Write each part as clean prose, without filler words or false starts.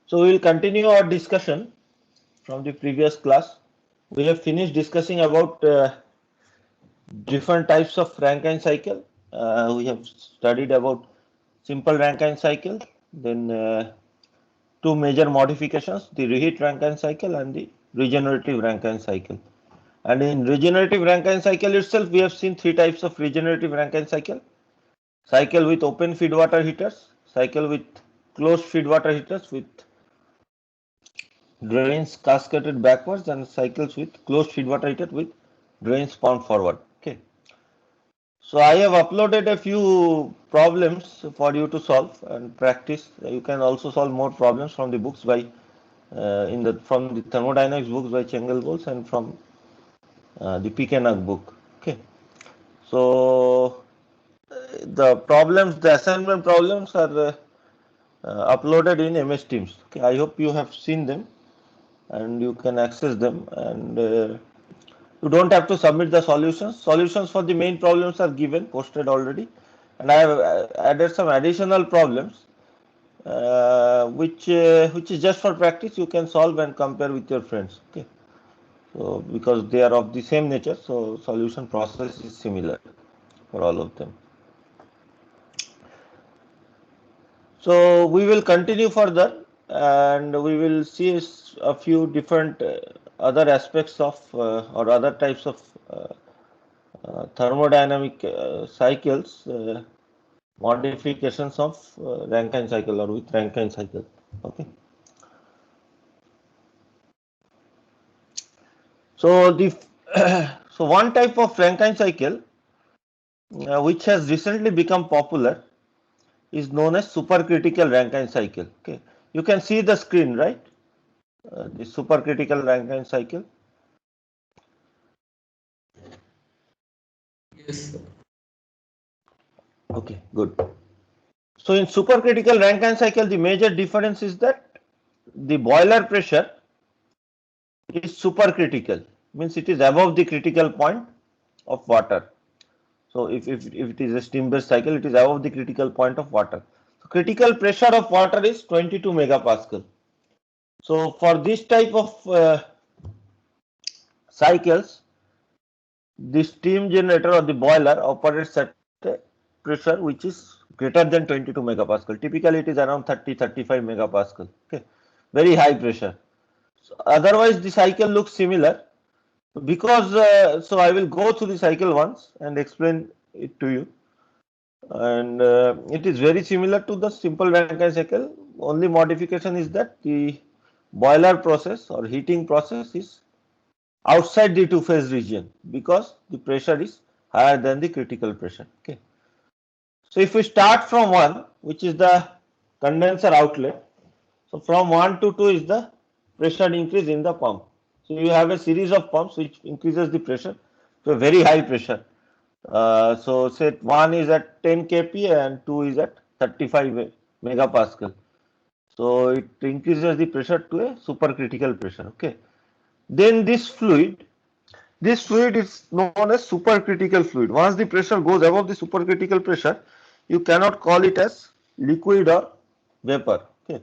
So we will continue our discussion from the previous class. We have finished discussing about different types of Rankine cycle. We have studied about simple Rankine cycle, then two major modifications, the reheat Rankine cycle and the regenerative Rankine cycle. And in regenerative Rankine cycle itself, we have seen three types of regenerative Rankine cycle. Cycle with open feed water heaters, cycle with closed feed water heaters with drains cascaded backwards, and cycles with closed feed water heater with drains pumped forward. Okay. So I have uploaded a few problems for you to solve and practice. You can also solve more problems from the books by from the thermodynamics books by Chengalgos and from the Pekenak book. Okay. So the problems, the assignment problems are uploaded in MS Teams. Okay. I hope you have seen them and you can access them, and you don't have to submit the solutions. Solutions for the main problems are given, posted already, and I have added some additional problems which is just for practice. You can solve and compare with your friends. Okay, so because they are of the same nature, so solution process is similar for all of them. So we will continue further, and we will see a few different other aspects of or other types of thermodynamic cycles, modifications of Rankine cycle or with Rankine cycle. Okay. So the so one type of Rankine cycle which has recently become popular is known as supercritical Rankine cycle. Okay, you can see the screen, right? The supercritical Rankine cycle. Yes. Okay, good. So in supercritical Rankine cycle, the major difference is that the boiler pressure is supercritical, means it is above the critical point of water. So if it is a steam based cycle, it is above the critical point of water. So critical pressure of water is 22 megapascal. So for this type of cycles, the steam generator or the boiler operates at a pressure which is greater than 22 megapascal. Typically it is around 30-35 megapascal. Okay, very high pressure. So otherwise the cycle looks similar because so I will go through the cycle once and explain it to you, and it is very similar to the simple Rankine cycle. Only modification is that the boiler process or heating process is outside the two phase region because the pressure is higher than the critical pressure. Okay, so if we start from 1, which is the condenser outlet, so from 1 to 2 is the pressure increase in the pump. So you have a series of pumps which increases the pressure to a very high pressure. So say 1 is at 10 kP and 2 is at 35 megapascal. So it increases the pressure to a supercritical pressure. Okay. Then this fluid is known as supercritical fluid. Once the pressure goes above the supercritical pressure, you cannot call it as liquid or vapor. Okay.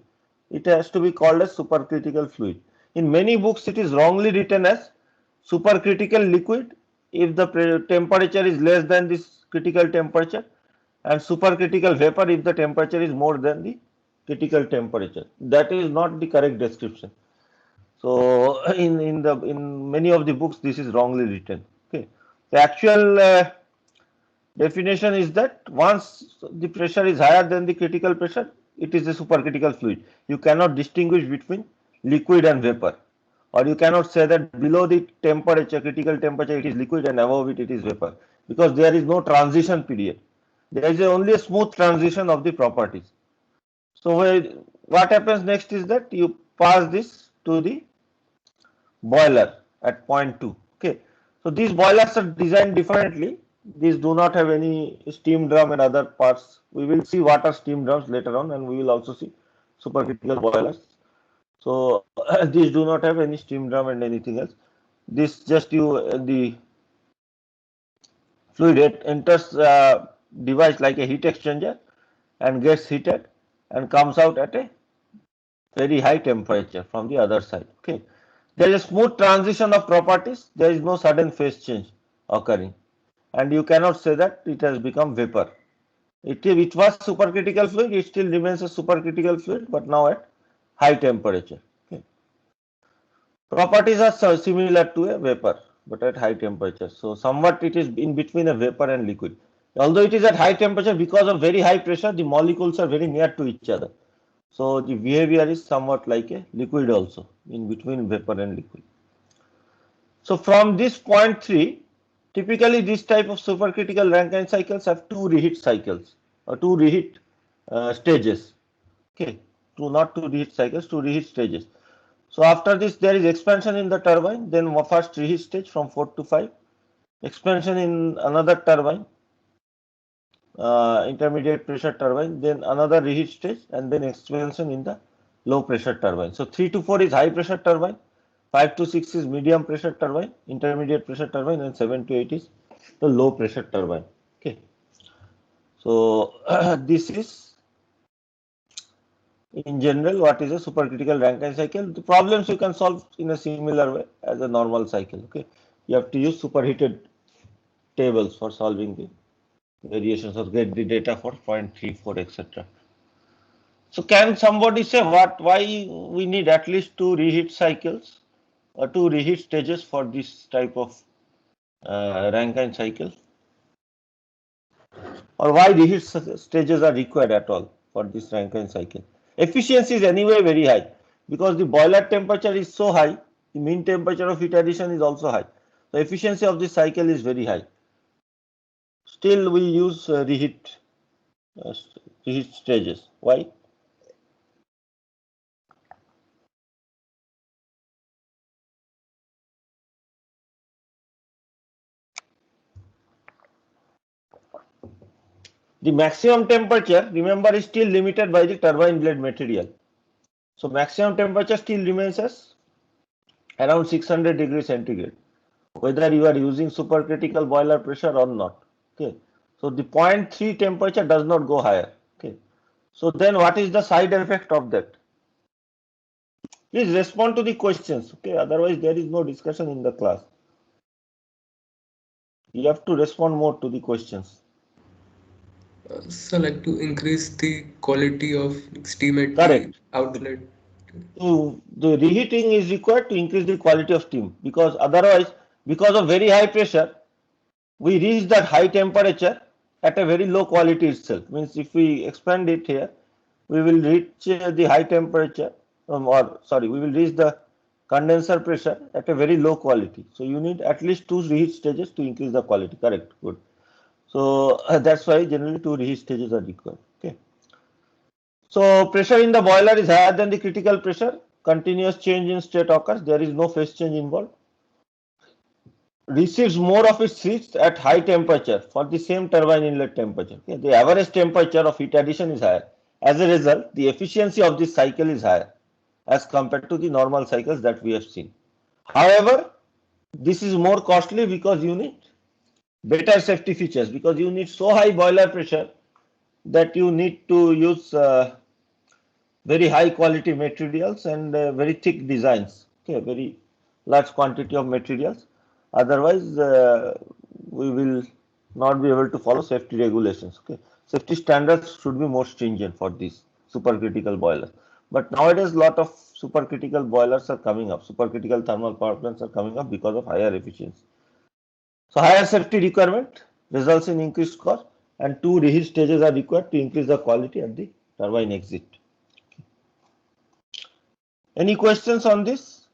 It has to be called as supercritical fluid. In many books, it is wrongly written as supercritical liquid if the temperature is less than this critical temperature, and supercritical vapor if the temperature is more than the critical temperature. That is not the correct description. So in many of the books this is wrongly written. Okay, the actual definition is that once the pressure is higher than the critical pressure, it is a supercritical fluid. You cannot distinguish between liquid and vapor, or you cannot say that below the temperature, critical temperature, it is liquid and above it is vapor, because there is no transition period. There is only a smooth transition of the properties. So what happens next is that you pass this to the boiler at point 2. Okay, so these boilers are designed differently. These do not have any steam drum and other parts. We will see what are steam drums later on, and we will also see supercritical boilers. So these do not have any steam drum and anything else. This just you the fluid enters device like a heat exchanger and gets heated and comes out at a very high temperature from the other side. Okay, there is a smooth transition of properties. There is no sudden phase change occurring, and you cannot say that it has become vapor. It was supercritical fluid. It still remains a supercritical fluid, but now at high temperature. Okay. Properties are similar to a vapor, but at high temperature. So somewhat it is in between a vapor and liquid. Although it is at high temperature, because of very high pressure, the molecules are very near to each other. So the behavior is somewhat like a liquid also, in between vapor and liquid. So from this point 3, typically this type of supercritical Rankine cycles have two reheat cycles or two reheat stages. Okay, not two reheat cycles, two reheat stages. So after this, there is expansion in the turbine, then first reheat stage from 4 to 5, expansion in another turbine, intermediate pressure turbine, then another reheat stage, and then expansion in the low pressure turbine. So 3 to 4 is high pressure turbine, 5 to 6 is medium pressure turbine, intermediate pressure turbine, and 7 to 8 is the low pressure turbine. Okay. So this is in general what is a supercritical Rankine cycle. The problems you can solve in a similar way as a normal cycle. Okay, you have to use superheated tables for solving the variations or get the data for 0.34 etc. So can somebody say why we need at least two reheat cycles or two reheat stages for this type of Rankine cycle, or why reheat stages are required at all for this Rankine cycle? Efficiency is anyway very high because the boiler temperature is so high, the mean temperature of heat addition is also high. The efficiency of this cycle is very high. Still we use reheat stages. Why? The maximum temperature, remember, is still limited by the turbine blade material. So maximum temperature still remains as around 600 degrees centigrade, whether you are using supercritical boiler pressure or not. Okay. So the 0.3 temperature does not go higher. Okay. So then what is the side effect of that? Please respond to the questions. Okay. Otherwise there is no discussion in the class. You have to respond more to the questions. So like to increase the quality of steam at the Correct. outlet. So the reheating is required to increase the quality of steam, because otherwise, because of very high pressure, we reach that high temperature at a very low quality itself. Means if we expand it here, we will reach the high temperature, or sorry, we will reach the condenser pressure at a very low quality. So you need at least two reheat stages to increase the quality. Correct. Good. So that's why generally two reheat stages are required. Okay. So pressure in the boiler is higher than the critical pressure. Continuous change in state occurs. There is no phase change involved. Receives more of its heat at high temperature for the same turbine inlet temperature. Okay. The average temperature of heat addition is higher. As a result, the efficiency of this cycle is higher as compared to the normal cycles that we have seen. However, this is more costly because you need better safety features, because you need so high boiler pressure that you need to use very high quality materials and very thick designs. Okay, very large quantity of materials. Otherwise, we will not be able to follow safety regulations. Okay, safety standards should be more stringent for these supercritical boilers. But nowadays, lot of supercritical boilers are coming up. Supercritical thermal power plants are coming up because of higher efficiency. So higher safety requirement results in increased cost, and two reheat stages are required to increase the quality at the turbine exit. Any questions on this?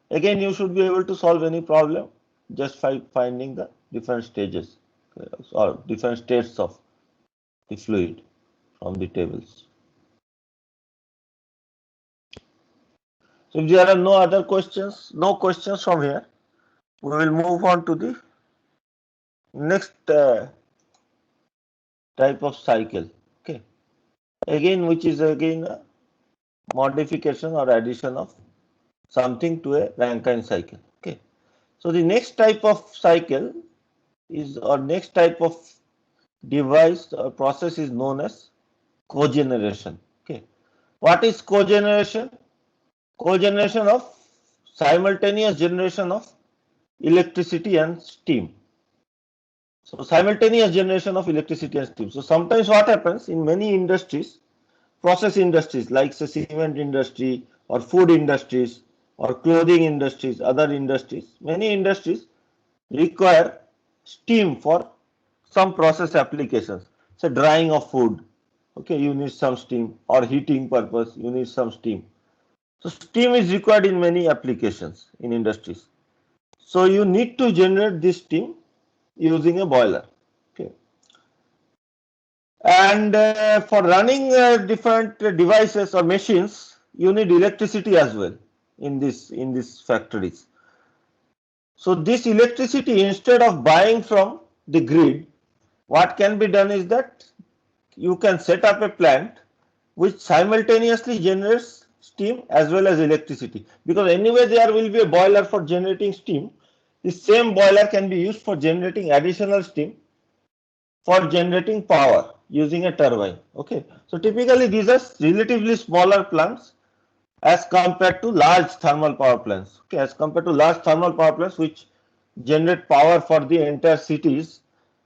Again, you should be able to solve any problem just by finding the different stages or different states of the fluid from the tables. So if there are no other questions, no questions from here, we will move on to the next type of cycle. Okay. Again, which is again a modification or addition of something to a Rankine cycle. Okay. So the next type of cycle is, or next type of device or process is known as cogeneration. Okay, what is cogeneration? Cogeneration of simultaneous generation of electricity and steam. So simultaneous generation of electricity and steam. So sometimes what happens in many industries, process industries like say cement industry or food industries or clothing industries, other industries, many industries require steam for some process applications. So drying of food, okay, you need some steam, or heating purpose, you need some steam. So steam is required in many applications in industries. So you need to generate this steam using a boiler. Okay. And for running different devices or machines, you need electricity as well in this factories. So this electricity, instead of buying from the grid, what can be done is that you can set up a plant which simultaneously generates steam as well as electricity, because anyway there will be a boiler for generating steam. The same boiler can be used for generating additional steam for generating power using a turbine. Okay, so typically these are relatively smaller plants as compared to large thermal power plants. Okay, as compared to large thermal power plants which generate power for the entire cities,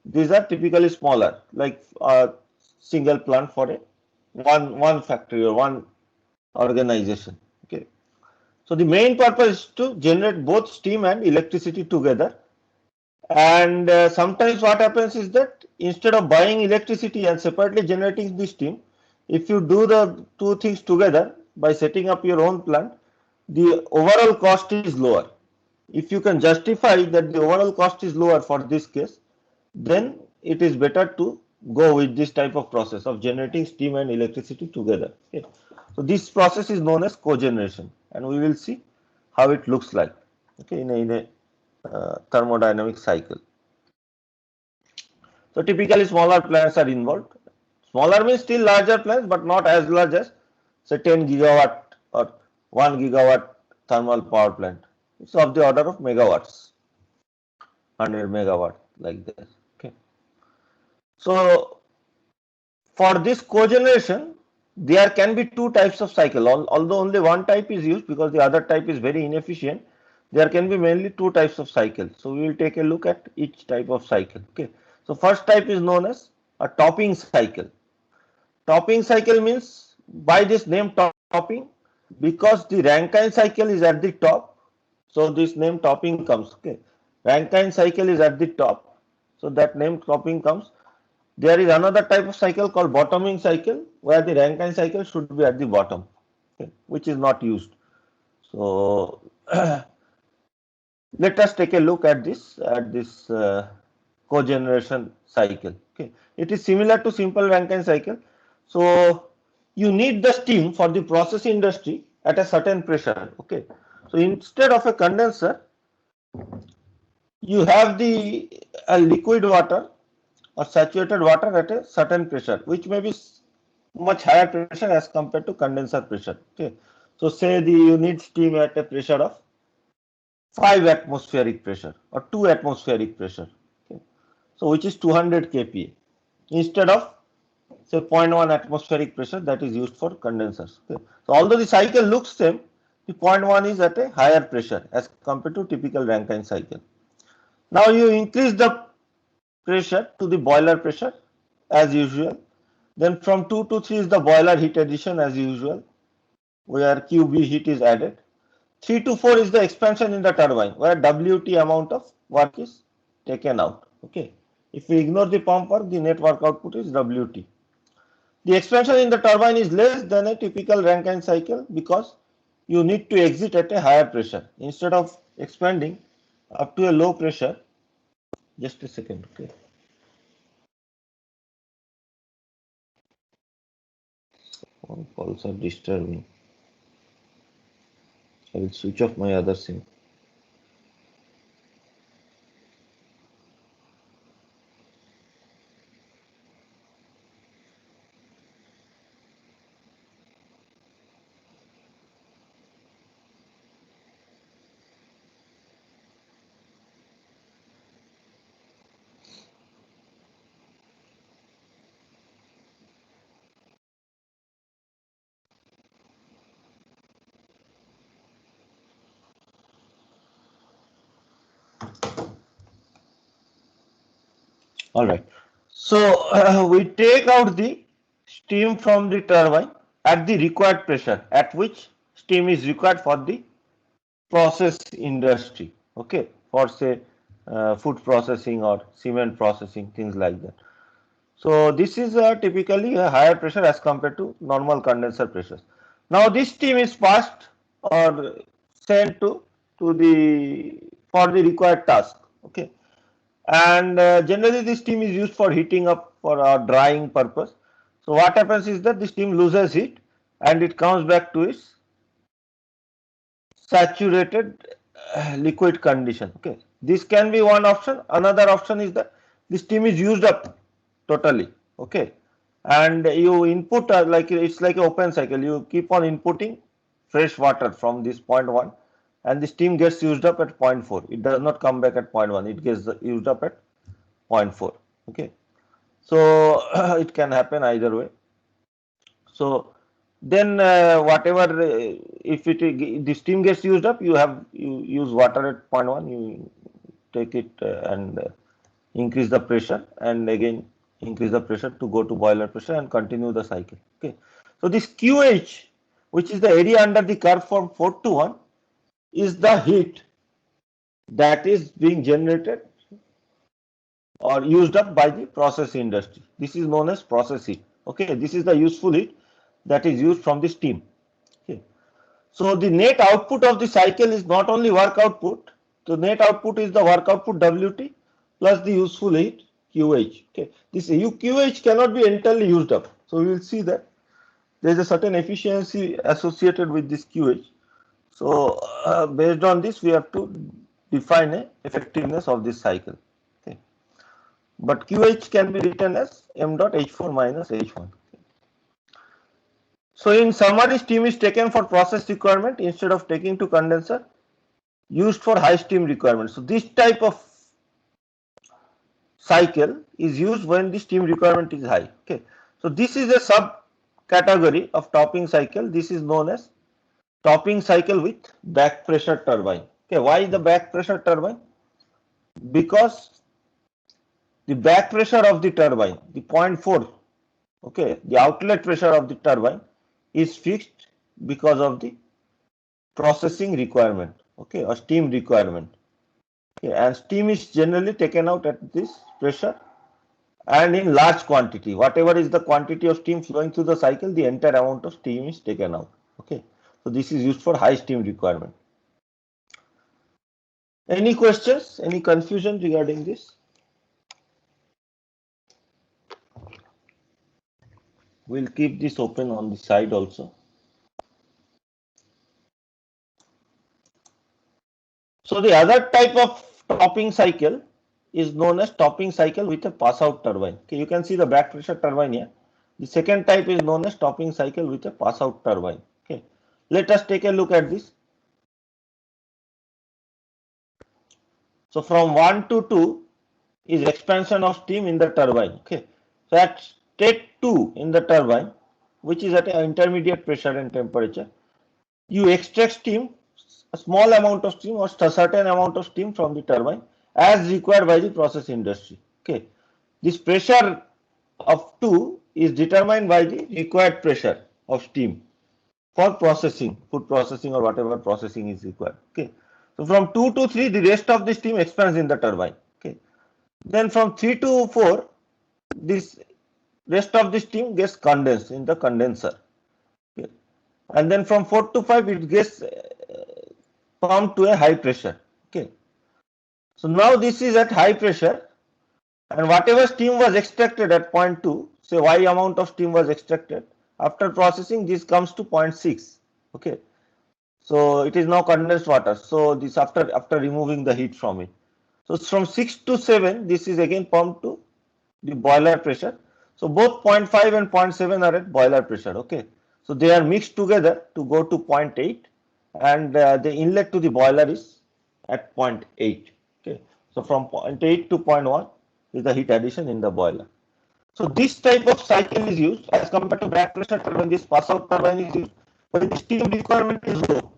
these are typically smaller, like a single plant for a one factory or one organization. Okay, so the main purpose is to generate both steam and electricity together. And sometimes what happens is that instead of buying electricity and separately generating the steam, if you do the two things together by setting up your own plant, the overall cost is lower. If you can justify that the overall cost is lower for this case, then it is better to go with this type of process of generating steam and electricity together. Okay. So this process is known as cogeneration, and we will see how it looks like, okay, in a thermodynamic cycle. So typically smaller plants are involved. Smaller means still larger plants, but not as large as say 10 gigawatt or 1 gigawatt thermal power plant. It's of the order of megawatts, 100 megawatt like this. Okay. So for this cogeneration, there can be two types of cycle. Although only one type is used because the other type is very inefficient, there can be mainly two types of cycle. So we will take a look at each type of cycle. Okay. So first type is known as a topping cycle. Topping cycle means by this name topping, because the Rankine cycle is at the top, so this name topping comes. Okay, Rankine cycle is at the top, so that name topping comes. There is another type of cycle called bottoming cycle, where the Rankine cycle should be at the bottom, okay, which is not used. So let us take a look at this cogeneration cycle. Okay, it is similar to simple Rankine cycle. So you need the steam for the process industry at a certain pressure. Okay, so instead of a condenser, you have the liquid water or saturated water at a certain pressure, which may be much higher pressure as compared to condenser pressure. Okay, so say you need steam at a pressure of 5 atmospheric pressure or 2 atmospheric pressure. Okay, so which is 200 kPa instead of say zero point 0.1 atmospheric pressure that is used for condensers. Okay. So although the cycle looks same, the 0.1 is at a higher pressure as compared to typical Rankine cycle. Now you increase the pressure to the boiler pressure as usual. Then from 2 to 3 is the boiler heat addition as usual, where QB heat is added. 3 to 4 is the expansion in the turbine, where WT amount of work is taken out. Okay. If we ignore the pump work, the net work output is WT. The expansion in the turbine is less than a typical Rankine cycle because you need to exit at a higher pressure. Instead of expanding up to a low pressure, just a second, okay. Phone calls are disturbing. I will switch off my other SIM. All right. So we take out the steam from the turbine at the required pressure at which steam is required for the process industry. Okay, for say food processing or cement processing, things like that. So this is typically a higher pressure as compared to normal condenser pressures. Now this steam is passed or sent to the for the required task. Okay, and generally this steam is used for heating up for drying purpose. So what happens is that the steam loses heat and it comes back to its saturated liquid condition. Okay, this can be one option. Another option is that the steam is used up totally. Okay, and you input like it's like an open cycle. You keep on inputting fresh water from this point 1 and the steam gets used up at point 4. It does not come back at point 1. It gets used up at point 4. Okay, so it can happen either way. So then whatever if the steam gets used up, you use water at point 1, you take it and increase the pressure and again increase the pressure to go to boiler pressure and continue the cycle. Okay, so this QH, which is the area under the curve from 4 to 1, is the heat that is being generated or used up by the process industry. This is known as process heat. Okay, this is the useful heat that is used from the steam. Okay, so the net output of the cycle is not only work output. The net output is the work output WT plus the useful heat QH. Okay, this QH cannot be entirely used up. So we will see that there is a certain efficiency associated with this QH. So based on this, we have to define a effectiveness of this cycle. Okay, but QH can be written as m dot H4 minus H1. So in summary, steam is taken for process requirement instead of taking to condenser, used for high steam requirement. So this type of cycle is used when the steam requirement is high. Okay, so this is a subcategory of topping cycle. This is known as topping cycle with back pressure turbine. Okay, why the back pressure turbine? Because the back pressure of the turbine, the 0.4, okay, the outlet pressure of the turbine is fixed because of the processing requirement, okay, or steam requirement. Okay, and steam is generally taken out at this pressure and in large quantity. Whatever is the quantity of steam flowing through the cycle, the entire amount of steam is taken out. Okay, so this is used for high steam requirement. Any questions? Any confusion regarding this? We'll keep this open on the side also. So the other type of topping cycle is known as topping cycle with a pass out turbine. Okay, you can see the back pressure turbine here. The second type is known as topping cycle with a pass out turbine. Okay, let us take a look at this. So from 1 to 2 is expansion of steam in the turbine. Okay, so at state 2 in the turbine, which is at an intermediate pressure and temperature, you extract steam, a small amount of steam or a certain amount of steam from the turbine as required by the process industry. Okay, this pressure of 2 is determined by the required pressure of steam for processing, food processing or whatever processing is required. Okay, so from 2 to 3, the rest of the steam expands in the turbine. Okay, then from 3 to 4, this rest of the steam gets condensed in the condenser. Okay, and then from 4 to 5, it gets pumped to a high pressure. Okay, so now this is at high pressure, and whatever steam was extracted at point 2, say Y amount of steam was extracted, after processing this comes to 0.6. Okay, so it is now condensed water. So this after removing the heat from it. So from 6 to 7, this is again pumped to the boiler pressure. So both 0.5 and 0.7 are at boiler pressure. Okay, so they are mixed together to go to 0.8, and the inlet to the boiler is at 0.8. Okay, so from 0.8 to 0.1 is the heat addition in the boiler. So this type of cycle is used as compared to back pressure turbine. This pass out turbine is used when the steam requirement is low.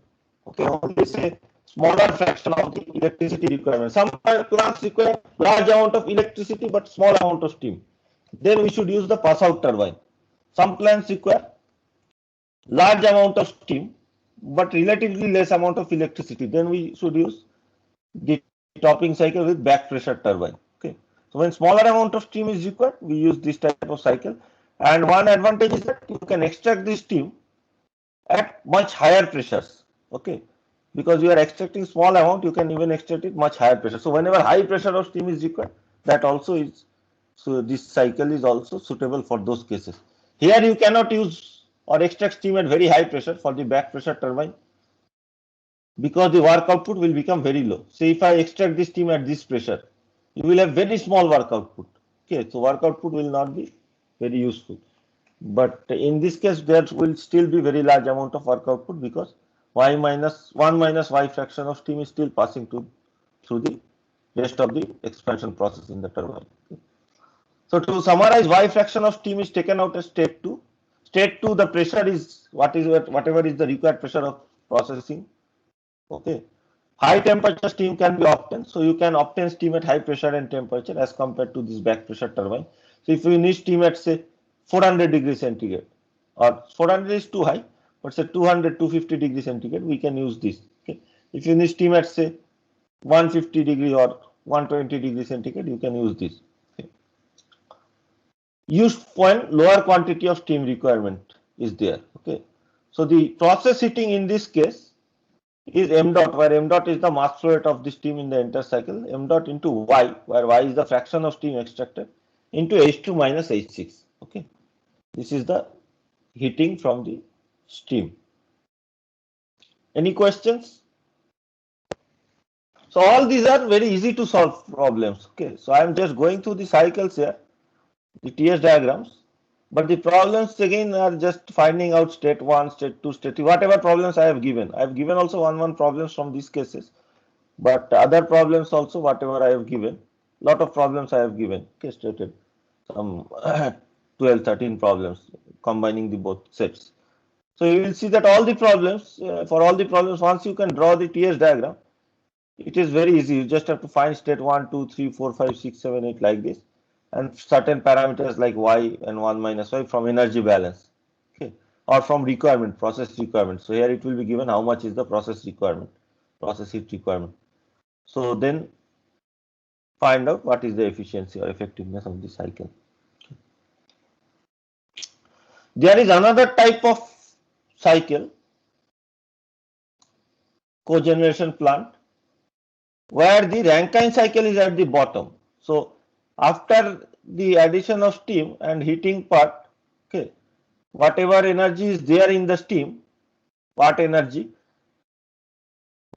Okay, only say smaller fraction of the electricity requirement. Some plants require large amount of electricity but small amount of steam. Then we should use the pass out turbine. Some plants require large amount of steam but relatively less amount of electricity. Then we should use the topping cycle with back pressure turbine. Okay. So when smaller amount of steam is required, we use this type of cycle. And one advantage is that you can extract the steam at much higher pressures. Okay. Because you are extracting small amount, you can even extract it much higher pressure. So whenever high pressure of steam is required, that also is, so this cycle is also suitable for those cases. Here you cannot use or extract steam at very high pressure for the back pressure turbine, because the work output will become very low. Say if I extract this steam at this pressure, you will have very small work output. Okay, so work output will not be very useful. But in this case, there will still be very large amount of work output, because y minus 1 minus y fraction of steam is still passing through the rest of the expansion process in the turbine. Okay. So to summarize, y fraction of steam is taken out as state 2. State 2, the pressure is whatever is the required pressure of processing. Okay. High temperature steam can be obtained, so you can obtain steam at high pressure and temperature as compared to this back pressure turbine. So if you need steam at say 400 degrees centigrade, or 400 is too high, but say 200, 250 degrees centigrade, we can use this. Okay. If you need steam at say 150 degree or 120 degrees centigrade, you can use this. Okay. Used when lower quantity of steam requirement is there. Okay. So the process heating in this case is m dot, where m dot is the mass flow rate of the steam in the entire cycle, m dot into y, where y is the fraction of steam extracted, into H2 minus H6. Okay, this is the heating from the steam. Any questions? So all these are very easy to solve problems. Okay, so I am just going through the cycles here, the TS diagrams. But the problems again are just finding out state 1, state 2, state 3, whatever problems I have given. I have given also one problems from these cases, but other problems also whatever I have given. Lot of problems I have given. Okay, stated some 12, 13 problems combining the both sets. So you will see that all the problems, for all the problems, once you can draw the TS diagram, it is very easy. You just have to find state 1, 2, 3, 4, 5, 6, 7, 8 like this, and certain parameters like y and 1 minus y from energy balance, okay, or from requirement, process requirement. So here it will be given how much is the process requirement, process heat requirement. So then find out what is the efficiency or effectiveness of the cycle. Okay. There is another type of cycle, cogeneration plant, where the Rankine cycle is at the bottom. So after the addition of steam and heating part, okay, whatever energy is there in the steam, part energy,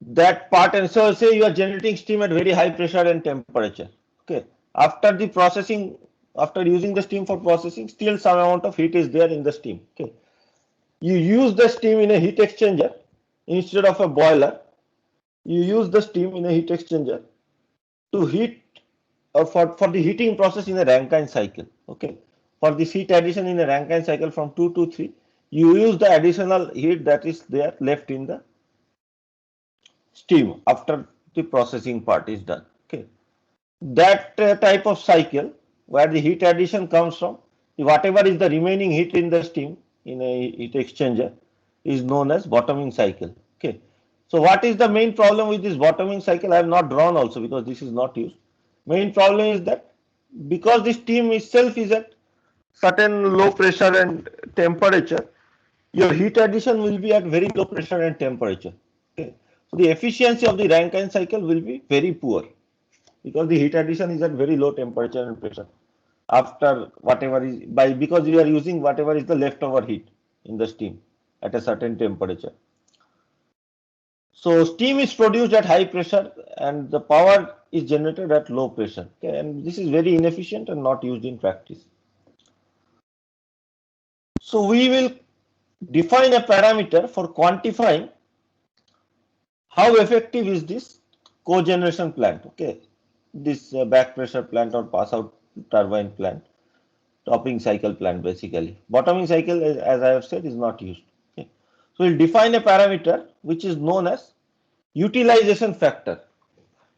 that part, and so say you are generating steam at very high pressure and temperature. Okay, after the processing, after using the steam for processing, still some amount of heat is there in the steam. Okay, you use the steam in a heat exchanger instead of a boiler. You use the steam in a heat exchanger to heat, or for the heating process in a Rankine cycle. Okay, for this heat addition in a Rankine cycle from 2 to 3, you use the additional heat that is there left in the steam after the processing part is done. Okay, that type of cycle where the heat addition comes from whatever is the remaining heat in the steam in a heat exchanger is known as bottoming cycle. Okay, so what is the main problem with this bottoming cycle? I have not drawn also because this is not used. Main problem is that because the steam itself is at certain low pressure and temperature, your heat addition will be at very low pressure and temperature. Okay, so the efficiency of the Rankine cycle will be very poor because the heat addition is at very low temperature and pressure after whatever is because you are using whatever is the leftover heat in the steam at a certain temperature. So steam is produced at high pressure and the power is generated at low pressure. Okay, and this is very inefficient and not used in practice. So we will define a parameter for quantifying how effective is this cogeneration plant. Okay, this back pressure plant or pass out turbine plant, topping cycle plant basically. Bottoming cycle, as I have said, is not used. Okay, so we'll define a parameter which is known as utilization factor.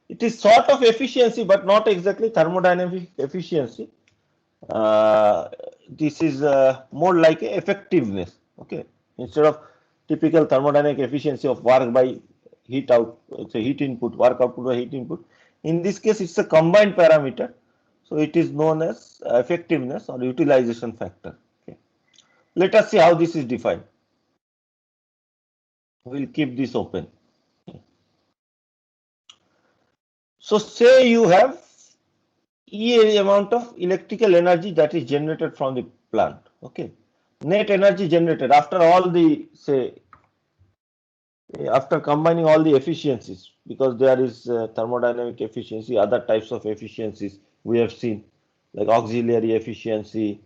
It is sort of efficiency, but not exactly thermodynamic efficiency. This is more like a effectiveness. Okay, instead of typical thermodynamic efficiency of work by heat out, it's a heat input, work output by heat input. In this case, it's a combined parameter, so it is known as effectiveness or utilization factor. Okay, let us see how this is defined. We'll keep this open. So say you have E amount of electrical energy that is generated from the plant. Okay, net energy generated after all the, say, after combining all the efficiencies, because there is thermodynamic efficiency, other types of efficiencies we have seen, like auxiliary efficiency,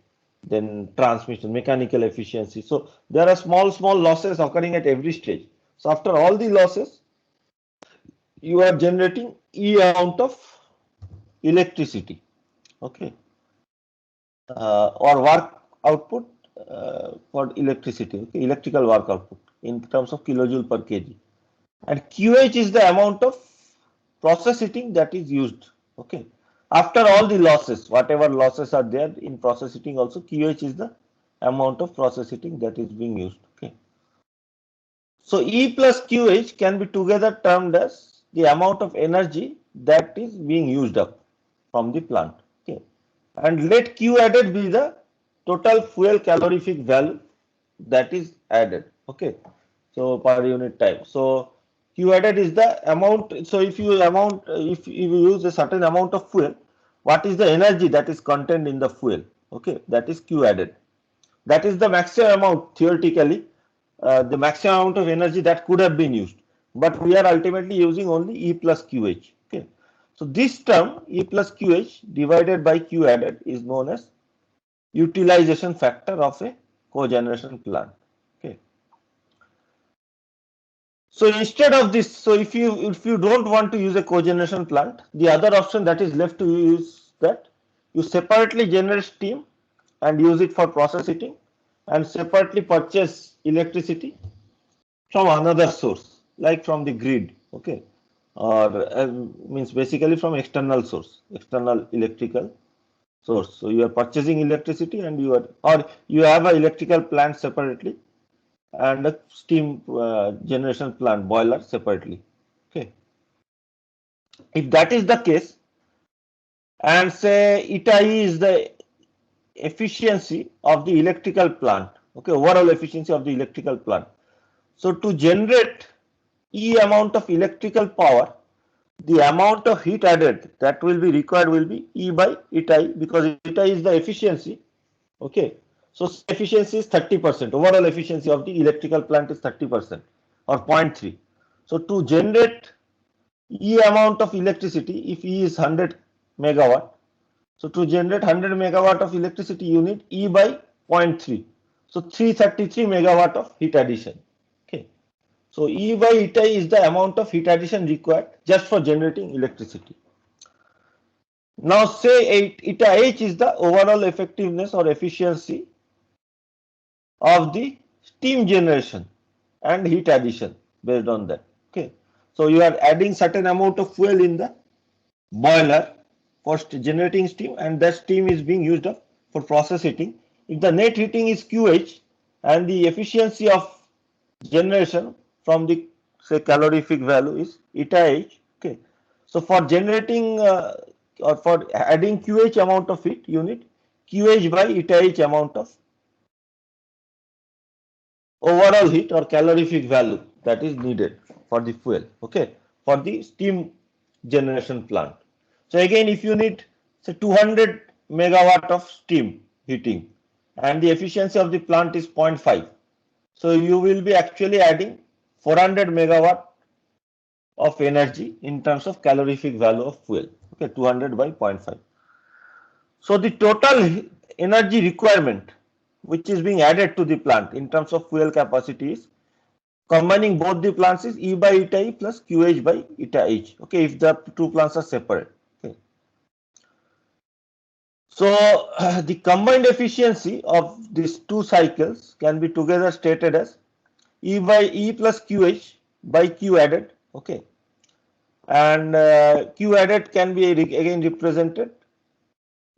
then transmission, mechanical efficiency. So there are small losses occurring at every stage. So after all the losses, you are generating E amount of electricity. Okay, or work output for electricity. Okay, electrical work output in terms of kilojoule per kg, and QH is the amount of process heating that is used. Okay, after all the losses, whatever losses are there in process heating, also QH is the amount of process heating that is being used. Okay, so E plus QH can be together termed as the amount of energy that is being used up from the plant. Okay, and let Q added be the total fuel calorific value that is added. Okay, so per unit time. So Q added is the amount. So if you use a certain amount of fuel, what is the energy that is contained in the fuel? Okay, that is Q added. That is the maximum amount theoretically, the maximum amount of energy that could have been used. But we are ultimately using only E plus QH. Okay, so this term E plus QH divided by Q added is known as utilization factor of a cogeneration plant. Okay. So instead of this, so if you don't want to use a cogeneration plant, the other option that is left to you is that you separately generate steam and use it for process heating, and separately purchase electricity from another source, like from the grid. Okay, or means basically from external source, external electrical source. So you are purchasing electricity, and you have an electrical plant separately, and a steam generation plant, boiler, separately. Okay, if that is the case, and say eta E is the efficiency of the electrical plant. Okay, overall efficiency of the electrical plant. So to generate E amount of electrical power, the amount of heat added that will be required will be E by eta E, because eta E is the efficiency. Okay, so efficiency is 30%. Overall efficiency of the electrical plant is 30% or 0.3. So to generate E amount of electricity, if E is 100 megawatt, so to generate 100 megawatt of electricity, you need E by 0.3. So 333 megawatt of heat addition. Okay, so E by eta is the amount of heat addition required just for generating electricity. Now say eta H is the overall effectiveness or efficiency of the steam generation and heat addition based on that. Okay, so you are adding certain amount of fuel in the boiler for generating steam, and that steam is being used up for process heating. If the net heating is QH and the efficiency of generation from the, say, calorific value is eta H. Okay, so for generating or for adding QH amount of heat, you need QH by eta H amount of overall heat or calorific value that is needed for the fuel. Okay, for the steam generation plant. So again, if you need, say, 200 megawatt of steam heating and the efficiency of the plant is 0.5, so you will be actually adding 400 megawatt of energy in terms of calorific value of fuel. Okay, 200 by 0.5. So the total energy requirement which is being added to the plant in terms of fuel capacity is, combining both the plants, is E by eta E plus QH by eta H. Okay, if the two plants are separate. Okay. So the combined efficiency of these two cycles can be together stated as E by E plus QH by Q added Okay, and Q added can be again represented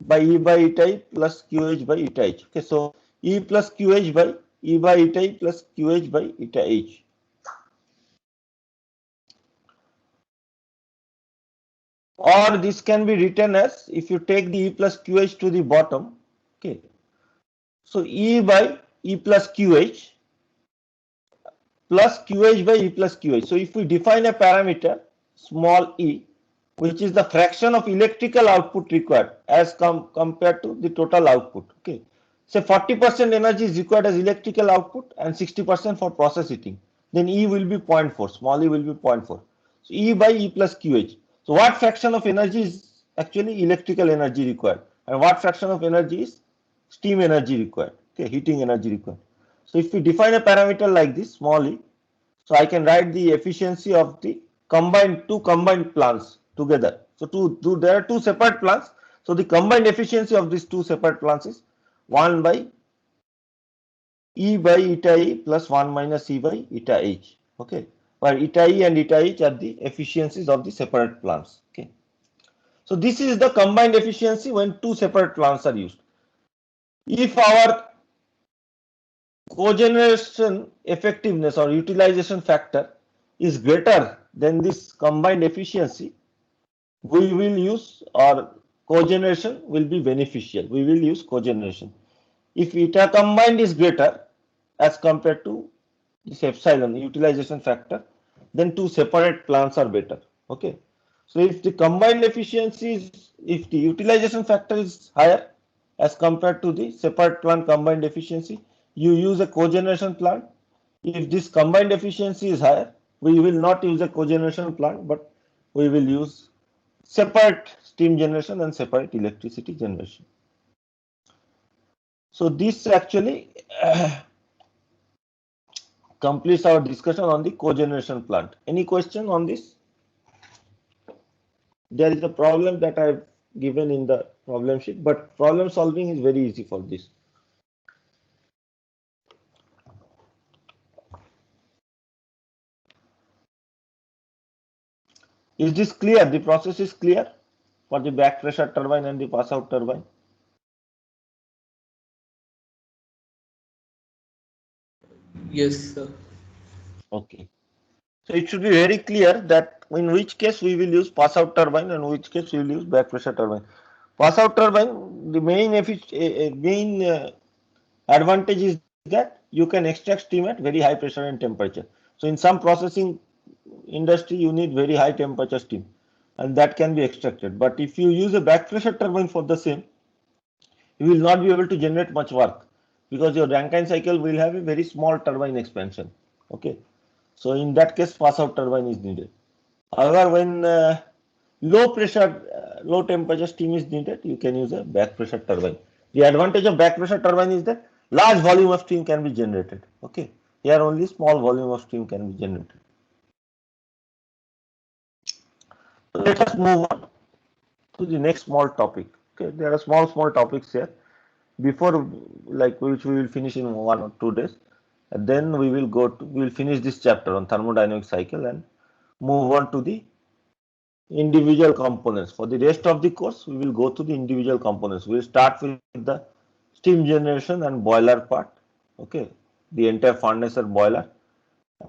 by E by eta E plus QH by eta H. Okay, so E plus QH by E by eta E plus QH by eta H. Or this can be written as, if you take the E plus QH to the bottom, okay, so E by E plus QH plus QH by E plus QH. So if we define a parameter small e, which is the fraction of electrical output required as compared to the total output. Okay, say 40% energy is required as electrical output and 60% for process heating. Then E will be 0.4, small e will be 0.4. So E by E plus QH. So what fraction of energy is actually electrical energy required, and what fraction of energy is steam energy required, okay, heating energy required. So if we define a parameter like this, small e, so I can write the efficiency of the two combined plants together. So there are two separate plants. So the combined efficiency of these two separate plants is 1 by E by eta E plus 1 minus E by eta H. Okay, where eta E and eta H are the efficiencies of the separate plants. Okay, so this is the combined efficiency when two separate plants are used. If our cogeneration effectiveness or utilization factor is greater than this combined efficiency, we will use, or cogeneration will be beneficial. We will use cogeneration. If eta combined is greater as compared to this epsilon utilization factor, then two separate plants are better. Okay. So if the combined efficiency is, if the utilization factor is higher as compared to the separate plant combined efficiency, you use a cogeneration plant. If this combined efficiency is higher, we will not use a cogeneration plant, but we will use separate steam generation and separate electricity generation. So this actually completes our discussion on the cogeneration plant. Any question on this? There is a problem that I have given in the problem sheet, but problem solving is very easy for this. Is this clear? The process is clear for the back pressure turbine and the pass out turbine? Yes, sir. Okay. So it should be very clear that in which case we will use pass out turbine and which case we will use back pressure turbine. Pass out turbine, the main advantage is that you can extract steam at very high pressure and temperature. So in some processing industry, you need very high temperature steam, and that can be extracted. But if you use a back pressure turbine for the same, you will not be able to generate much work because your Rankine cycle will have a very small turbine expansion. Okay, so in that case, pass out turbine is needed. However, when low pressure, low temperature steam is needed, you can use a back pressure turbine. The advantage of back pressure turbine is that large volume of steam can be generated. Okay, here only small volume of steam can be generated. So let us move on to the next small topic. Okay, there are small topics here. Before, like, which we will finish in 1 or 2 days, and then we will finish this chapter on thermodynamic cycle and move on to the individual components. For the rest of the course, we will go to the individual components. We will start with the steam generation and boiler part. Okay, the entire furnace or boiler,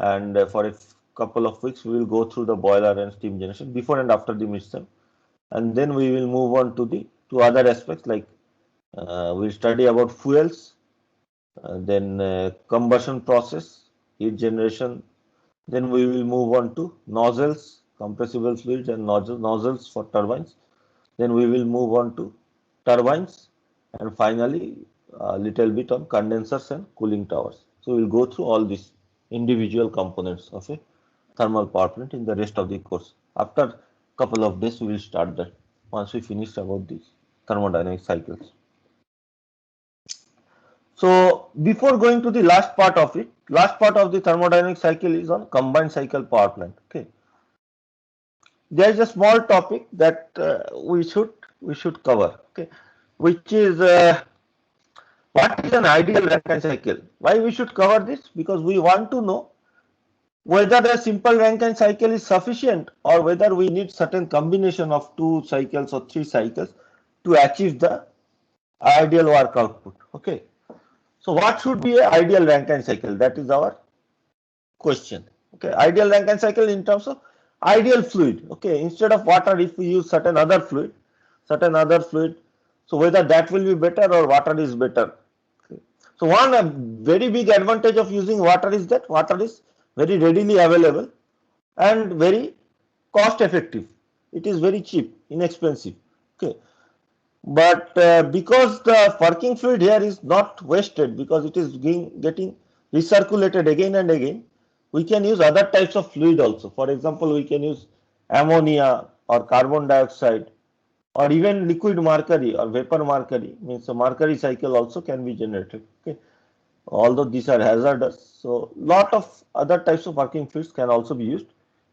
and for a couple of weeks we will go through the boiler and steam generation before and after the mixture, and then we will move on to the other aspects, like we'll study about fuels, then combustion process, heat generation. Then we will move on to nozzles, compressible fluids and nozzles for turbines. Then we will move on to turbines, and finally a little bit on condensers and cooling towers. So we'll go through all these individual components of a thermal power plant in the rest of the course. After a couple of days, we will start that once we finish about these thermodynamic cycles. So before going to the last part of it, last part of the thermodynamic cycle is on combined cycle power plant. Okay, there is a small topic that we should cover. Okay, which is what is an ideal Rankine cycle? Why we should cover this? Because we want to know whether a simple Rankine cycle is sufficient or whether we need certain combination of 2 cycles or 3 cycles to achieve the ideal work output. Okay. So what should be an ideal Rankine cycle? That is our question. Okay. Ideal Rankine cycle in terms of ideal fluid. Okay. Instead of water, if we use certain other fluid, so whether that will be better or water is better. Okay. So one very big advantage of using water is that water is very readily available and very cost effective. It is very cheap, inexpensive. Okay. But because the working fluid here is not wasted, because it is getting recirculated again and again, we can use other types of fluid also. For example, we can use ammonia or carbon dioxide or even liquid mercury or vapor mercury, means a mercury cycle also can be generated. Okay. Although these are hazardous, so lot of other types of working fluids can also be used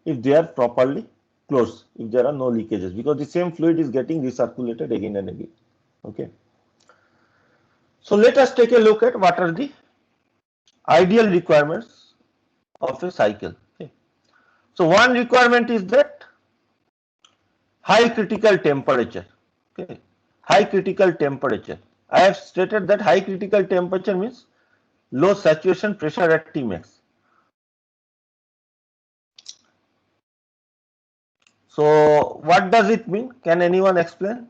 if they are properly closed, if there are no leakages, because the same fluid is getting recirculated again and again. Okay. So let us take a look at what are the ideal requirements of a cycle. Okay. So one requirement is that high critical temperature. Okay. High critical temperature. I have stated that high critical temperature means low saturation pressure at Tmax. So what does it mean? Can anyone explain?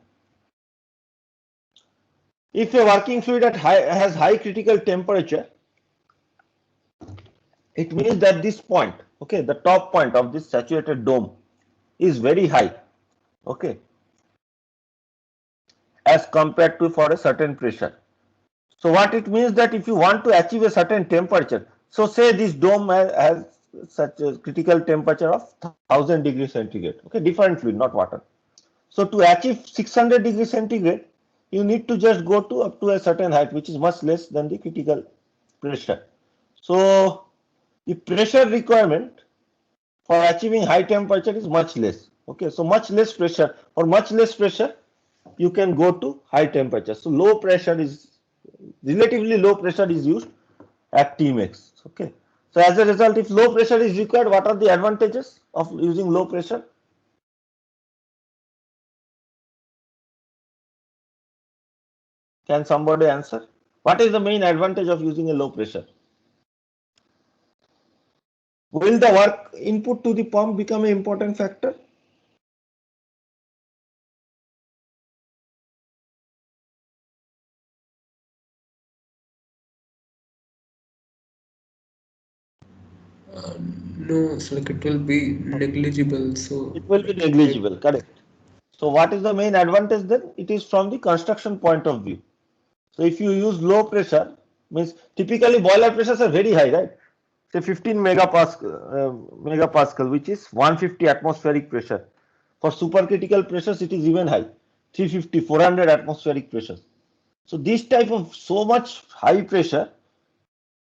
If a working fluid has high critical temperature, it means that this point, okay, the top point of this saturated dome is very high, okay, as compared to for a certain pressure. So what it means that if you want to achieve a certain temperature, so say this dome has such a critical temperature of 1000 degrees centigrade, okay, different fluid, not water. So to achieve 600 degrees centigrade, you need to just go to up to a certain height, which is much less than the critical pressure. So the pressure requirement for achieving high temperature is much less. Okay, so much less pressure. For much less pressure, you can go to high temperature. So low pressure is relatively low pressure is used at Tmax. Okay. So as a result, if low pressure is required, what are the advantages of using low pressure? Can somebody answer? What is the main advantage of using a low pressure? Will the work input to the pump become an important factor? No, so like it will be negligible. So It will be negligible, correct. So what is the main advantage then? It is from the construction point of view. So if you use low pressure, means typically boiler pressures are very high, right? Say 15 megapascal, which is 150 atmospheric pressure. For supercritical pressures, it is even high, 350, 400 atmospheric pressures. So this type of so much high pressure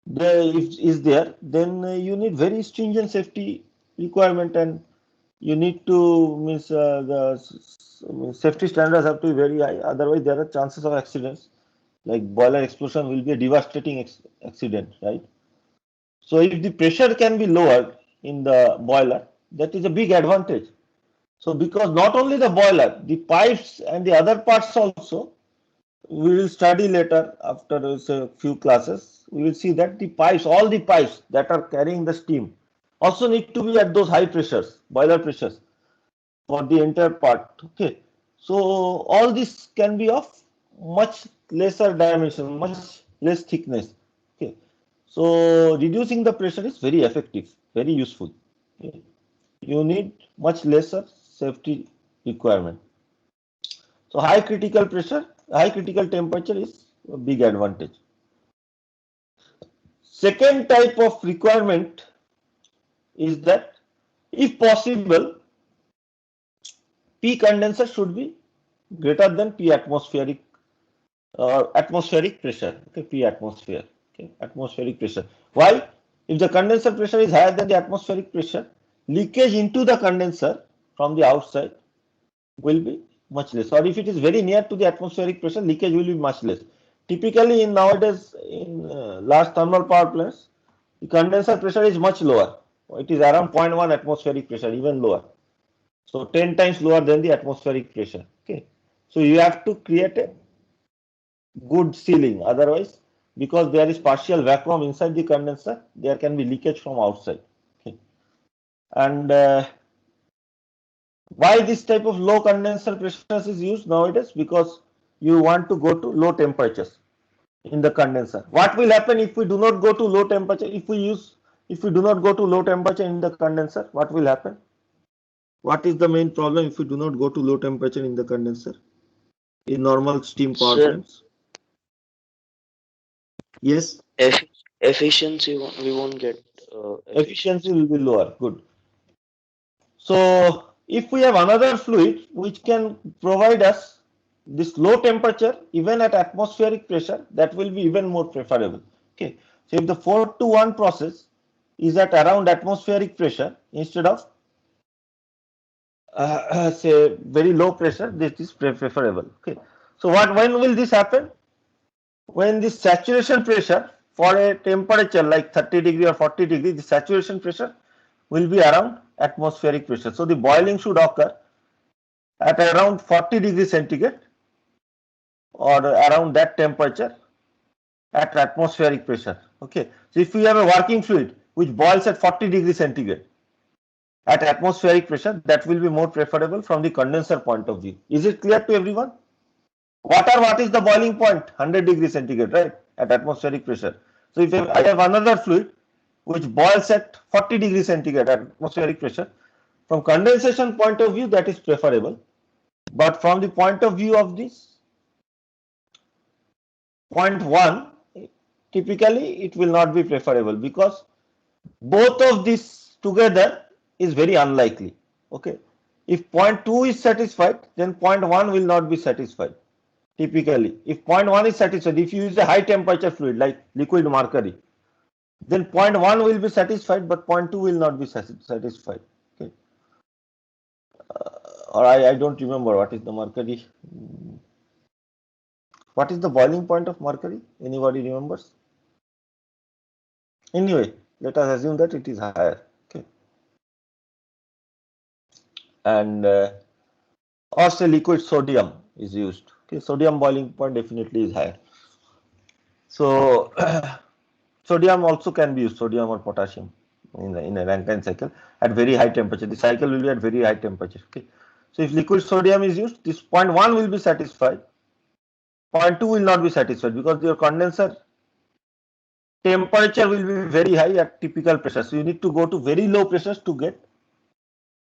is there, then you need very stringent safety requirement, and you need to means safety standards have to be very high. Otherwise, there are chances of accidents. Like boiler explosion will be a devastating accident, right? So if the pressure can be lowered in the boiler, that is a big advantage. So because not only the boiler, the pipes and the other parts also, we will study later after a few classes. We will see that the pipes, all the pipes that are carrying the steam, also need to be at those high pressures, boiler pressures for the entire part. Okay, so all this can be of much lesser dimension, much less thickness. Okay, so reducing the pressure is very effective, very useful. Okay. You need much lesser safety requirement. So high critical pressure, high critical temperature is a big advantage. Second type of requirement is that if possible, P condenser should be greater than P atmospheric atmospheric pressure. Okay, P atmosphere. Okay, atmospheric pressure. Why? If the condenser pressure is higher than the atmospheric pressure, leakage into the condenser from the outside will be much less. Or if it is very near to the atmospheric pressure, leakage will be much less. Typically, in nowadays in large thermal power plants, the condenser pressure is much lower. It is around 0.1 atmospheric pressure, even lower. So 10 times lower than the atmospheric pressure. Okay. So you have to create a good sealing. Otherwise, because there is partial vacuum inside the condenser, there can be leakage from outside. Okay. And why this type of low condenser pressures is used nowadays? Because you want to go to low temperatures in the condenser. What will happen if we do not go to low temperature? If we do not go to low temperature in the condenser, what will happen? What is the main problem if we do not go to low temperature in the condenser in normal steam power Sir, plants? Yes, efficiency we won't get efficiency efficiency. will be lower. Good. So if we have another fluid which can provide us this low temperature even at atmospheric pressure, that will be even more preferable. Okay. So if the 4-to-1 process is at around atmospheric pressure instead of say very low pressure, this is preferable. Okay. So when will this happen? When the saturation pressure for a temperature like 30 degree or 40 degree, the saturation pressure will be around atmospheric pressure. So the boiling should occur at around 40 degrees centigrade or around that temperature at atmospheric pressure. Okay. So if we have a working fluid which boils at 40 degrees centigrade at atmospheric pressure, that will be more preferable from the condenser point of view. Is it clear to everyone? Water, what is the boiling point? 100 degrees centigrade, right? At atmospheric pressure. So if I have another fluid which boils at 40 degrees centigrade at atmospheric pressure, from condensation point of view, that is preferable. But from the point of view of this 0.1, typically it will not be preferable because both of these together is very unlikely. Okay. If 0.2 is satisfied, then 0.1 will not be satisfied. Typically, if 0.1 is satisfied, if you use a high temperature fluid like liquid mercury, then 0.1 will be satisfied, but 0.2 will not be satisfied. Okay. Or I don't remember what is the mercury. What is the boiling point of mercury? Anybody remembers? Anyway, let us assume that it is higher. Okay. And or say liquid sodium is used. Okay, sodium boiling point definitely is higher. So sodium also can be used, sodium or potassium in a Rankine cycle at very high temperature. The cycle will be at very high temperature. Okay. So if liquid sodium is used, this 0.1 will be satisfied. 0.2 will not be satisfied because your condenser temperature will be very high at typical pressure. So you need to go to very low pressures to get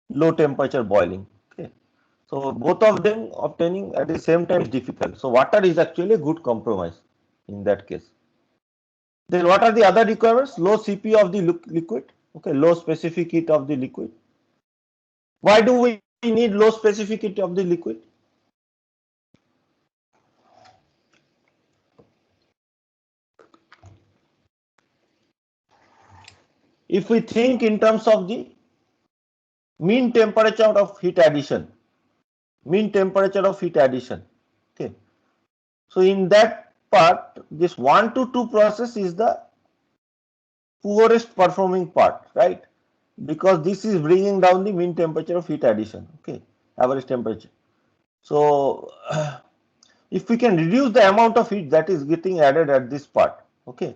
low temperature boiling. Okay. So both of them obtaining at the same time is difficult. So water is actually a good compromise in that case. Then what are the other requirements? Low CP of the liquid. Okay, low specific heat of the liquid. Why do we need low specific heat of the liquid? If we think in terms of the mean temperature of heat addition, okay. So in that part, this 1 to 2 process is the poorest performing part, right? Because this is bringing down the mean temperature of heat addition, okay, average temperature. So if we can reduce the amount of heat that is getting added at this part, okay,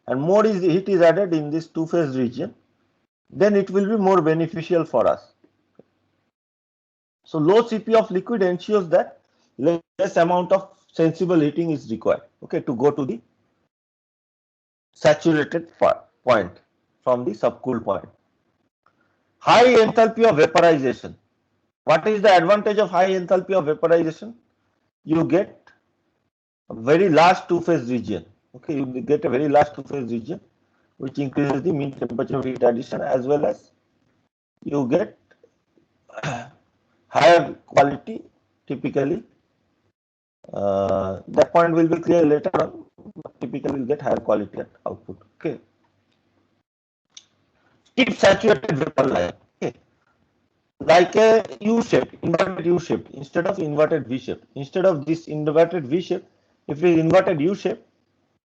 and more heat is added in this two-phase region, then it will be more beneficial for us. So low CP of liquid ensures that less amount of sensible heating is required, okay, to go to the saturated point from the subcooled point. High enthalpy of vaporization. What is the advantage of high enthalpy of vaporization? You get a very large two-phase region. Okay, you get a very large two-phase region, which increases the mean temperature of heat addition, as well as you get higher quality. Typically, that point will be clear later on. But typically, you get higher quality at output. Okay. Steep saturated vapor line. Okay. Like a U-shaped, inverted U-shaped, instead of inverted V-shaped. Instead of this inverted V-shape, if it is inverted U-shape,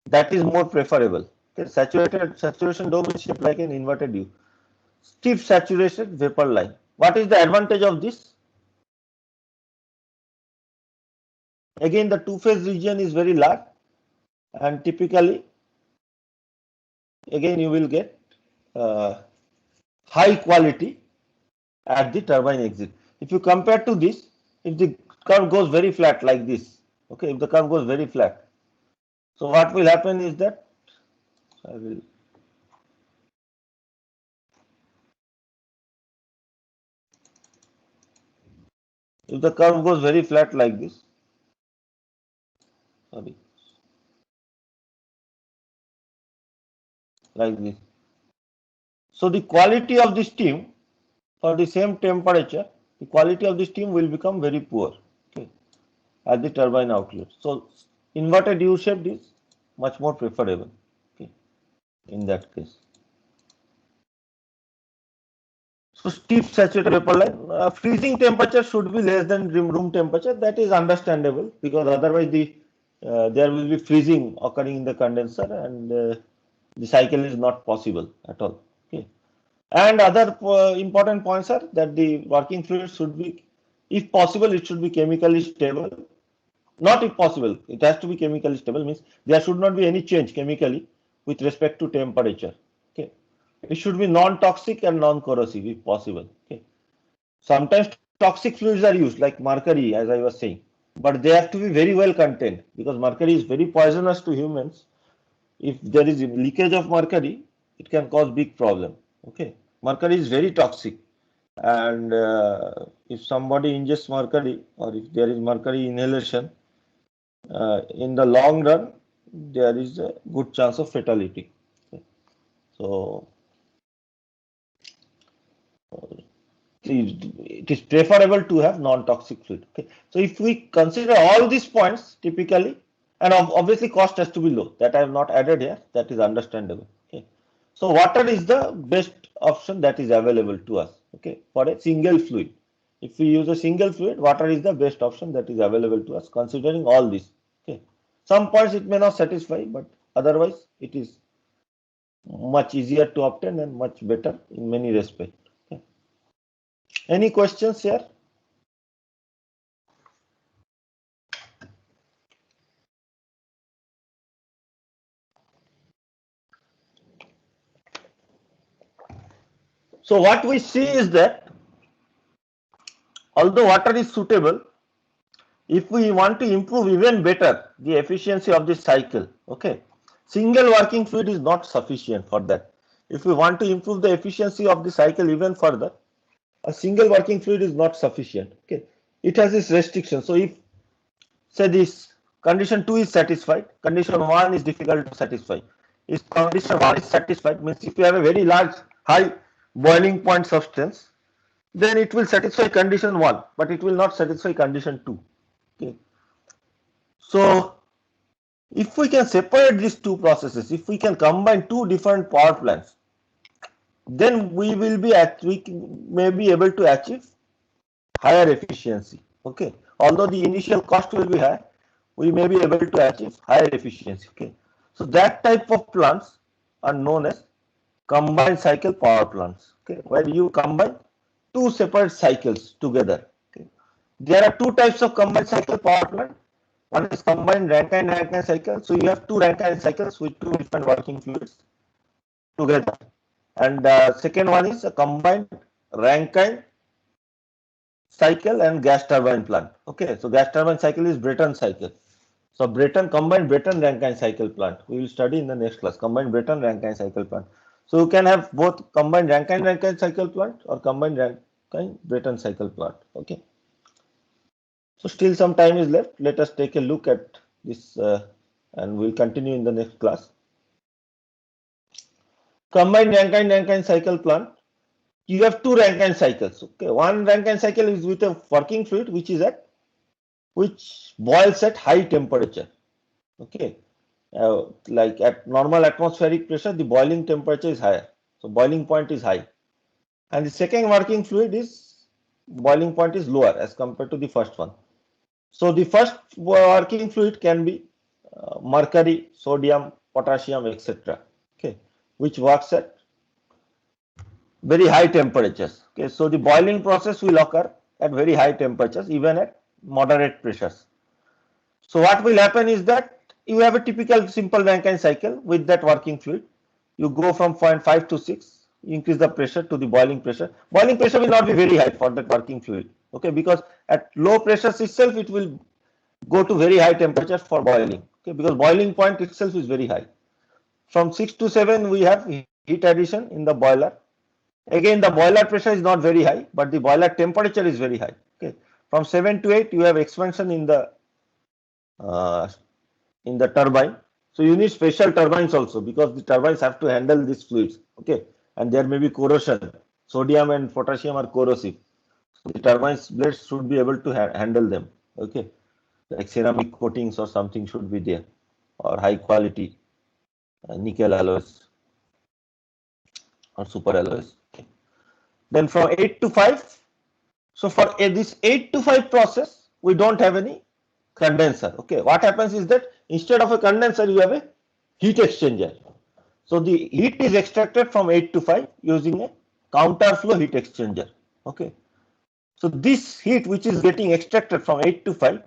that is more preferable. Okay, saturation dome is shaped like an inverted U. stiff saturated vapor line. What is the advantage of this? Again, the two-phase region is very large, and typically, again, you will get high quality at the turbine exit. If you compare to this, if the curve goes very flat like this, okay, if the curve goes very flat, so what will happen is that if the curve goes very flat like this, sorry, like this, so the quality of the steam for the same temperature, the quality of the steam will become very poor, okay, at the turbine outlet. So inverted U-shaped is much more preferable, okay, in that case. So stiff saturated vapor line, freezing temperature should be less than room temperature. That is understandable because otherwise there will be freezing occurring in the condenser and the cycle is not possible at all. Okay. And other important points are that the working fluid should be, if possible, it should be chemically stable. Not if possible, it has to be chemically stable. Means there should not be any change chemically with respect to temperature. Okay. It should be non-toxic and non-corrosive if possible. Okay. Sometimes toxic fluids are used like mercury, as I was saying, but they have to be very well contained because mercury is very poisonous to humans. If there is leakage of mercury, it can cause big problem. Okay. Mercury is very toxic, and if somebody ingests mercury or if there is mercury inhalation, in the long run, there is a good chance of fatality. Okay. So it is preferable to have non-toxic fluid. Okay. So if we consider all these points typically, and obviously cost has to be low, that I have not added here, that is understandable. Okay. So water is the best option that is available to us, okay, for a single fluid. If we use a single fluid, water is the best option that is available to us considering all this. Okay. Some points it may not satisfy, but otherwise it is much easier to obtain and much better in many respects. Okay. Any questions here? So what we see is that although water is suitable, if we want to improve even better the efficiency of this cycle, okay, single working fluid is not sufficient for that. If we want to improve the efficiency of the cycle even further, a single working fluid is not sufficient. Okay, it has this restriction. So if say this condition 2 is satisfied, condition 1 is difficult to satisfy. If condition 1 is satisfied, means if you have a very large high boiling point substance, then it will satisfy condition 1, but it will not satisfy condition 2. Okay. So if we can separate these two processes, if we can combine two different power plants, then we may be able to achieve higher efficiency. Okay. Although the initial cost will be high, we may be able to achieve higher efficiency. Okay. So that type of plants are known as combined cycle power plants. Okay, where you combine two separate cycles together. Okay. There are two types of combined cycle power plant. One is combined Rankine cycle. So you have two Rankine cycles with two different working fluids together. And second one is a combined Rankine cycle and gas turbine plant. Okay, so gas turbine cycle is Brayton cycle. So combined Brayton Rankine cycle plant. We will study in the next class. Combined Brayton Rankine cycle plant. So you can have both combined Rankine cycle plant or combined Rankine Brayton cycle plant. Okay. So still some time is left. Let us take a look at this and we'll continue in the next class. Combined Rankine cycle plant. You have two Rankine cycles. Okay. One Rankine cycle is with a working fluid which boils at high temperature. Okay. Like at normal atmospheric pressure, the boiling temperature is higher. So boiling point is high. And the second working fluid is boiling point is lower as compared to the first one. So the first working fluid can be mercury, sodium, potassium, etc. Okay, which works at very high temperatures. Okay, so the boiling process will occur at very high temperatures, even at moderate pressures. So what will happen is that you have a typical simple Rankine cycle with that working fluid. You go from 0.5 to 6, you increase the pressure to the boiling pressure. Boiling pressure will not be very high for that working fluid. Okay, because at low pressures itself it will go to very high temperatures for boiling. Okay, because boiling point itself is very high. From 6 to 7 we have heat addition in the boiler. Again, the boiler pressure is not very high, but the boiler temperature is very high. Okay, from 7 to 8 you have expansion uh, in the turbine. So you need special turbines also, because the turbines have to handle these fluids. Okay, and there may be corrosion. Sodium and potassium are corrosive. So the turbines blades should be able to handle them. Okay, like ceramic coatings or something should be there, or high quality nickel alloys or super alloys. Okay. Then from 8 to 5. So for this 8 to 5 process, we don't have any condenser. Okay, what happens is that instead of a condenser, you have a heat exchanger. So the heat is extracted from 8 to 5 using a counterflow heat exchanger. Okay, so this heat which is getting extracted from 8 to 5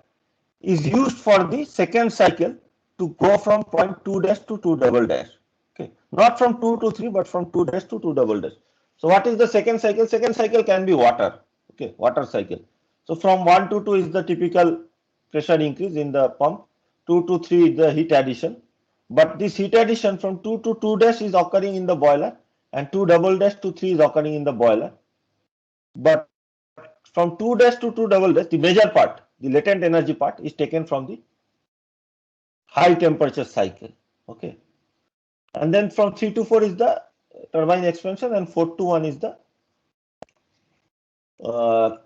is used for the second cycle to go from point 2 dash to 2 double dash. Okay, not from 2 to 3, but from 2 dash to 2 double dash. So what is the second cycle? Second cycle can be water. Okay, water cycle. So from 1 to 2 is the typical pressure increase in the pump. 2 to 3 is the heat addition. But this heat addition from 2 to 2 dash is occurring in the boiler, and 2 double dash to 3 is occurring in the boiler. But from 2 dash to 2 double dash, the major part, the latent energy part, is taken from the high temperature cycle. Okay, and then from 3 to 4 is the turbine expansion, and 4 to 1 is the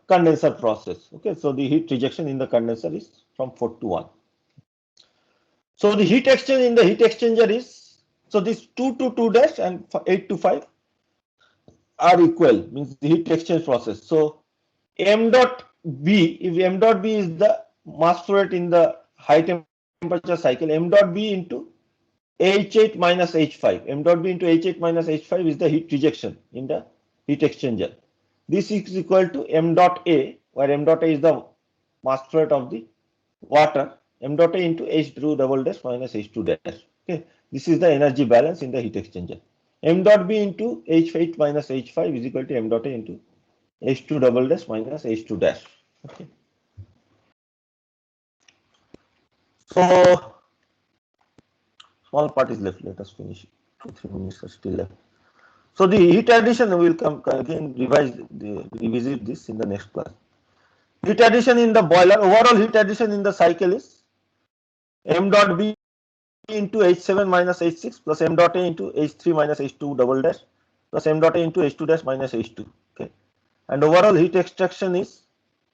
condenser process. Okay, so the heat rejection in the condenser is from 4 to 1. So the heat exchange in the heat exchanger is, so this 2 to 2 dash and 8 to 5 are equal, means the heat exchange process. So m dot b, if m dot b is the mass flow rate in the high temperature cycle, m dot b into H8 minus H5, m dot b into H8 minus H5 is the heat rejection in the heat exchanger. This is equal to m dot a, where m dot a is the mass flow rate of the water, m dot a into H2 double dash minus H2 dash. Okay, this is the energy balance in the heat exchanger. M dot b into H8 minus H5 is equal to m dot a into H2 double dash minus H2 dash. Okay. So small part is left. Let us finish it. 2-3 minutes are still left. So the heat addition, we will come again revisit this in the next class. Heat addition in the boiler, overall heat addition in the cycle is m dot b into H7 minus H6 plus m dot a into H3 minus H2 double dash plus m dot a into H2 dash minus H2. Okay, and overall heat extraction is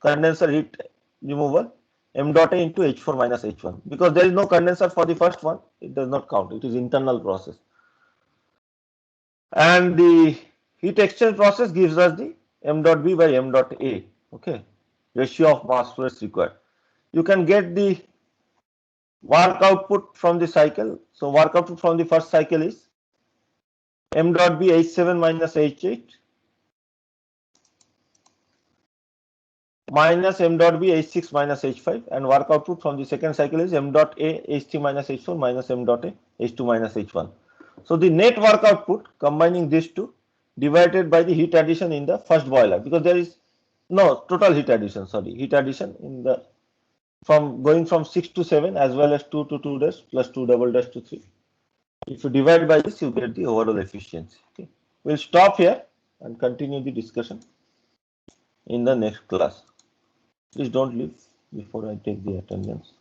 condenser heat removal m dot a into H4 minus H1, because there is no condenser for the first one, it does not count, it is internal process. And the heat exchange process gives us the m dot b by m dot a. Okay, ratio of mass flow is required. You can get the work output from the cycle. So work output from the first cycle is m dot b H7 minus H8 minus m dot b H6 minus H5, and work output from the second cycle is m dot a H3 minus H4 minus m dot a H2 minus H1. So the net work output combining these two divided by the heat addition in the first boiler, because there is no total heat addition, sorry, heat addition in the from going from 6 to 7 as well as 2 to 2 dash plus 2 double dash to 3. If you divide by this, you get the overall efficiency. Okay, we'll stop here and continue the discussion in the next class. Please don't leave before I take the attendance.